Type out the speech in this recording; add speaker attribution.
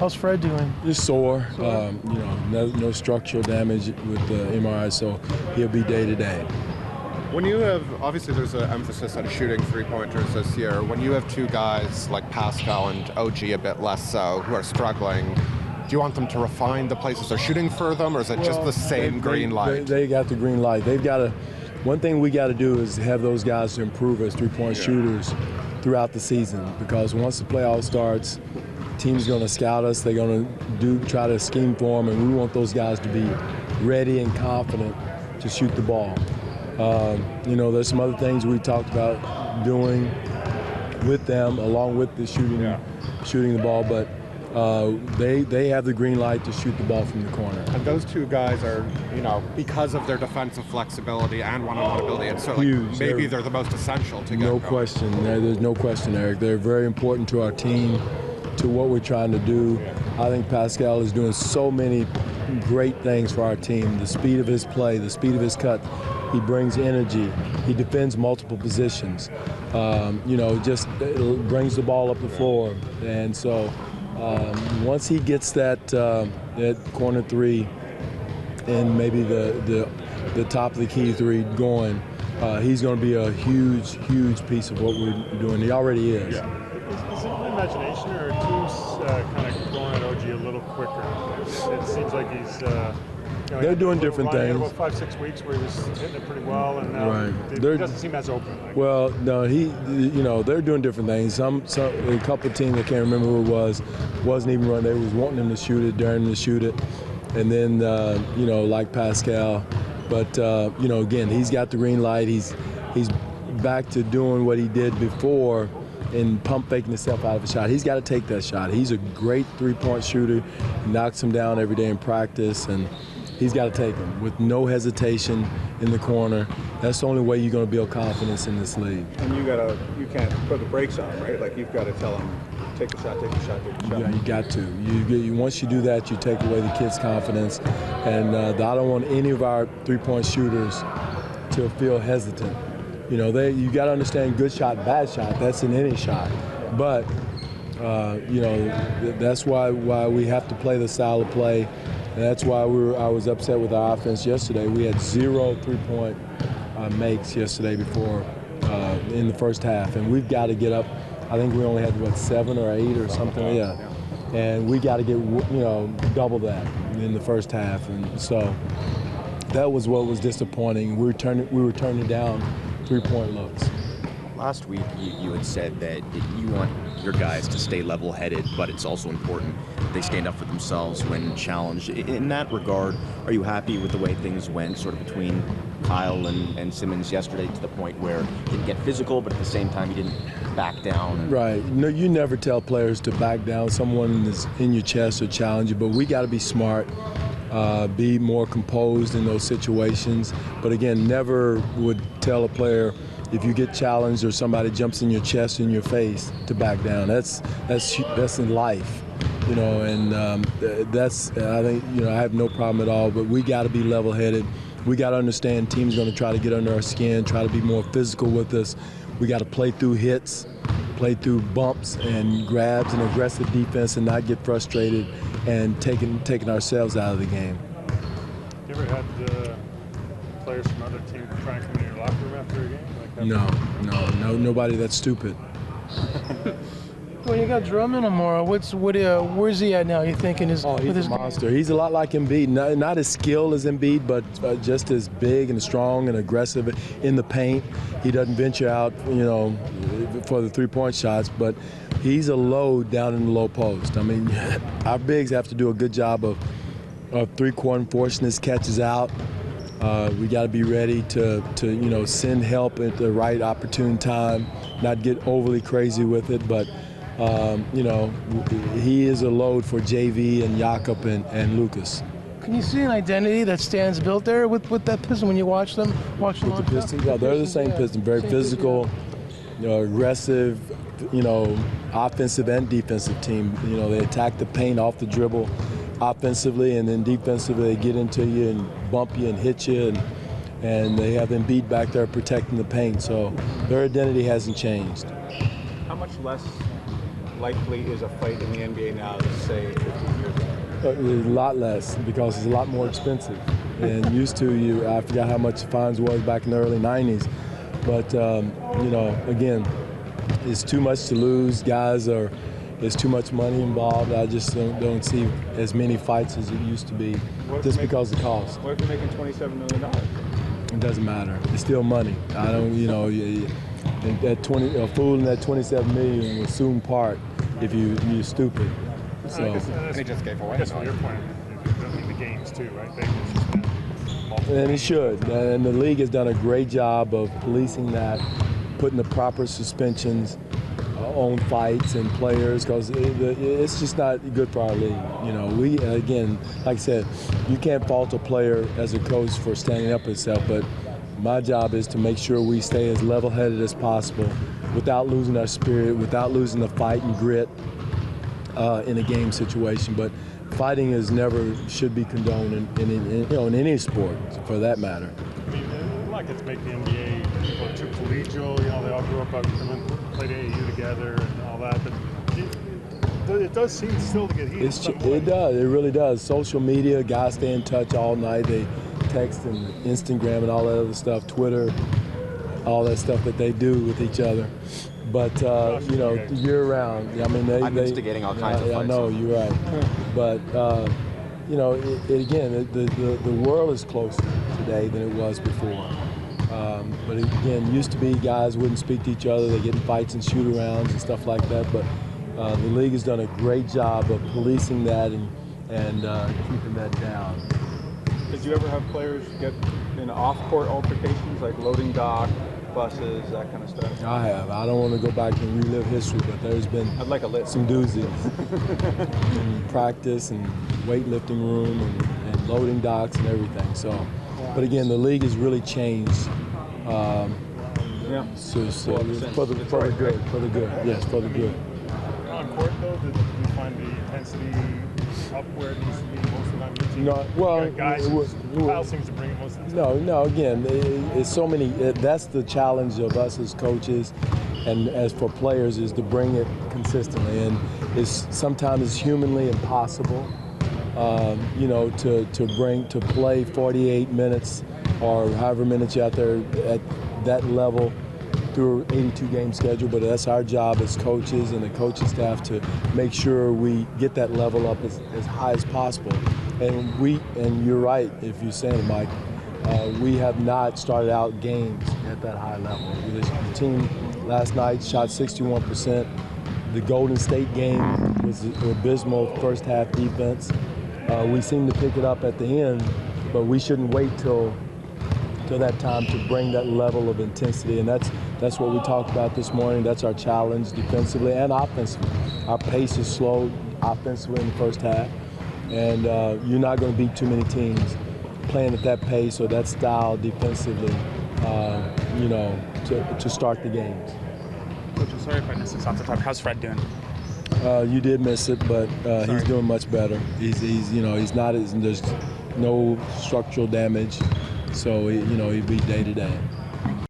Speaker 1: How's Fred doing?
Speaker 2: Just sore. You know, no structural damage with the MRI, so he'll be day to day.
Speaker 3: When you have, obviously there's an emphasis on shooting three-pointers this year. When you have two guys like Pascal and OG a bit less so, who are struggling, do you want them to refine the places they're shooting for them, or is it just the same green light?
Speaker 2: They got the green light. They've got to, one thing we got to do is have those guys to improve as three-point shooters throughout the season, because once the playoff starts, team's going to scout us. They're going to try to scheme for them, and we want those guys to be ready and confident to shoot the ball. You know, there's some other things we talked about doing with them, along with the shooting the ball, but they have the green light to shoot the ball from the corner.
Speaker 3: And those two guys are, you know, because of their defensive flexibility and one-on-one ability, it's sort of like maybe they're the most essential to get
Speaker 2: No
Speaker 3: going.
Speaker 2: question. There's no question, Eric. They're very important to our team, to what we're trying to do. I think Pascal is doing so many great things for our team. The speed of his play, the speed of his cut. He brings energy. He defends multiple positions. You know, just brings the ball up the floor. And so once he gets that corner three and maybe the top of the key three going, he's going to be a huge, huge piece of what we're doing. He already is.
Speaker 4: Yeah. Is it my imagination, or are teams kind of going at OG a little quicker? It seems like he's.
Speaker 2: They're doing different things.
Speaker 4: About 5-6 weeks where he was hitting it pretty well, and now it doesn't seem as open.
Speaker 2: Well, no, you know, they're doing different things. A couple of teams, I can't remember who it was, wasn't even running. They was wanting him to shoot it, daring him to shoot it, and then you know, like Pascal, but you know, again, he's got the green light. He's back to doing what he did before, and pump faking himself out of a shot. He's got to take that shot. He's a great three-point shooter. He knocks them down every day in practice, and he's got to take them with no hesitation in the corner. That's the only way you're going to build confidence in this league.
Speaker 5: And you can't put the brakes on, right? Like, you've got to tell them, take the shot, take the shot, take the shot.
Speaker 2: Yeah, you got to. Once you do that, you take away the kid's confidence. And I don't want any of our three-point shooters to feel hesitant. You know, you got to understand good shot, bad shot. That's in any shot. But you know, that's why we have to play the style of play. And that's why I was upset with our offense yesterday. We had 0 three-point makes yesterday before in the first half, and we've got to get up. I think we only had, what, 7 or 8 or something, yeah. And we got to get, you know, double that in the first half, and so that was what was disappointing. We were turning down three-point looks.
Speaker 6: Last week, you had said that you want your guys to stay level-headed, but it's also important that they stand up for themselves when challenged. In that regard, are you happy with the way things went sort of between Kyle and Simmons yesterday, to the point where he didn't get physical, but at the same time he didn't back down?
Speaker 2: Right. No, you never tell players to back down. Someone is in your chest or challenge you, but we got to be smart, be more composed in those situations. But again, never would tell a player, if you get challenged or somebody jumps in your chest, in your face, to back down. That's in life, you know, and I think, you know, I have no problem at all, but we got to be level-headed. We got to understand teams going to try to get under our skin, try to be more physical with us. We got to play through hits, play through bumps and grabs and aggressive defense, and not get frustrated and taking ourselves out of the game.
Speaker 4: You ever had players from other teams try and come in your locker room after a game?
Speaker 2: No, nobody that's stupid.
Speaker 1: Well, you got Drummond tomorrow. Where's he at now? You thinking
Speaker 2: he's a monster. He's a lot like Embiid. Not as skilled as Embiid, but just as big and strong and aggressive in the paint. He doesn't venture out, you know, for the three-point shots, but he's a load down in the low post. I mean, our bigs have to do a good job of three-quarter forcing his catches out. We got to be ready to you know, send help at the right opportune time, not get overly crazy with it, but you know, he is a load for JV and Jakob and Lucas.
Speaker 1: Can you see an identity that stands built there with that Piston when you watch them? With
Speaker 2: the Pistons, yeah, they're the same Pistons, very physical, you know, aggressive, you know, offensive and defensive team. You know, they attack the paint off the dribble offensively, and then defensively they get into you and bump you and hit you, and they have Embiid back there protecting the paint. So their identity hasn't changed.
Speaker 5: How much less likely is a fight in the NBA now than, say, 15
Speaker 2: A lot less because it's a lot more expensive. And used to, I forgot how much the fines was back in the early 90s. But, you know, again, it's too much to lose. There's too much money involved. I just don't see as many fights as it used to be just because of the cost.
Speaker 5: What if you're making $27 million?
Speaker 2: It doesn't matter. It's still money. I don't, you know, a fool in that 27 million will soon part if you're stupid. So.
Speaker 3: And he just gave away.
Speaker 4: I guess from your point of view, the games too, right? Vegas has been multiple
Speaker 2: And it
Speaker 4: games.
Speaker 2: should. And the league has done a great job of policing that, putting the proper suspensions on fights and players, because it's just not good for our league. You know, we, again, like I said, you can't fault a player as a coach for standing up for himself, but my job is to make sure we stay as level-headed as possible without losing our spirit, without losing the fight and grit in a game situation. But fighting should be condoned in any sport, for that matter.
Speaker 4: I mean, a lot gets make the NBA people too collegial. You know, they all grew up played AAU together and all that. But it does seem still to get heated.
Speaker 2: It does. It really does. Social media, guys stay in touch all night. They text and Instagram and all that other stuff, Twitter, all that stuff that they do with each other. But you know, year round, I mean,
Speaker 6: I'm instigating all kinds of fights.
Speaker 2: I know, you're right. But you know, again, the world is closer today than it was before. But again, used to be guys wouldn't speak to each other. They get in fights and shoot-arounds and stuff like that. But the league has done a great job of policing that and keeping that down.
Speaker 5: Did you ever have players get in off-court altercations, like loading dock, buses, that kind of stuff?
Speaker 2: I have. I don't want to go back and relive history, but there's been
Speaker 5: I'd like a list.
Speaker 2: some doozies in practice and weightlifting room and loading docks and everything. So, but again, the league has really changed.
Speaker 5: Yeah.
Speaker 2: So for the good, yes, for the good.
Speaker 4: On court though, did you find the intensity up where it needs to be most of the time?
Speaker 2: No, well,
Speaker 4: guys, Kyle seems to bring it most of the time.
Speaker 2: No. Again, it's so many. That's the challenge of us as coaches, and as for players, is to bring it consistently. And sometimes it's humanly impossible, you know, to play 48 minutes or however minutes you're out there at that level through an 82-game schedule. But that's our job as coaches and the coaching staff to make sure we get that level up as high as possible. And you're right if you're saying it, Mike. We have not started out games at that high level. The team last night shot 61%. The Golden State game was abysmal first half defense. We seem to pick it up at the end, but we shouldn't wait till that time to bring that level of intensity. And that's what we talked about this morning. That's our challenge defensively and offensively. Our pace is slow offensively in the first half. And you're not going to beat too many teams playing at that pace or that style defensively, you know, to start the games.
Speaker 7: Coach, I'm sorry if I missed this off the top. How's Fred doing?
Speaker 2: You did miss it, but he's doing much better. He's you know, there's no structural damage, so you know, he'll be day to day.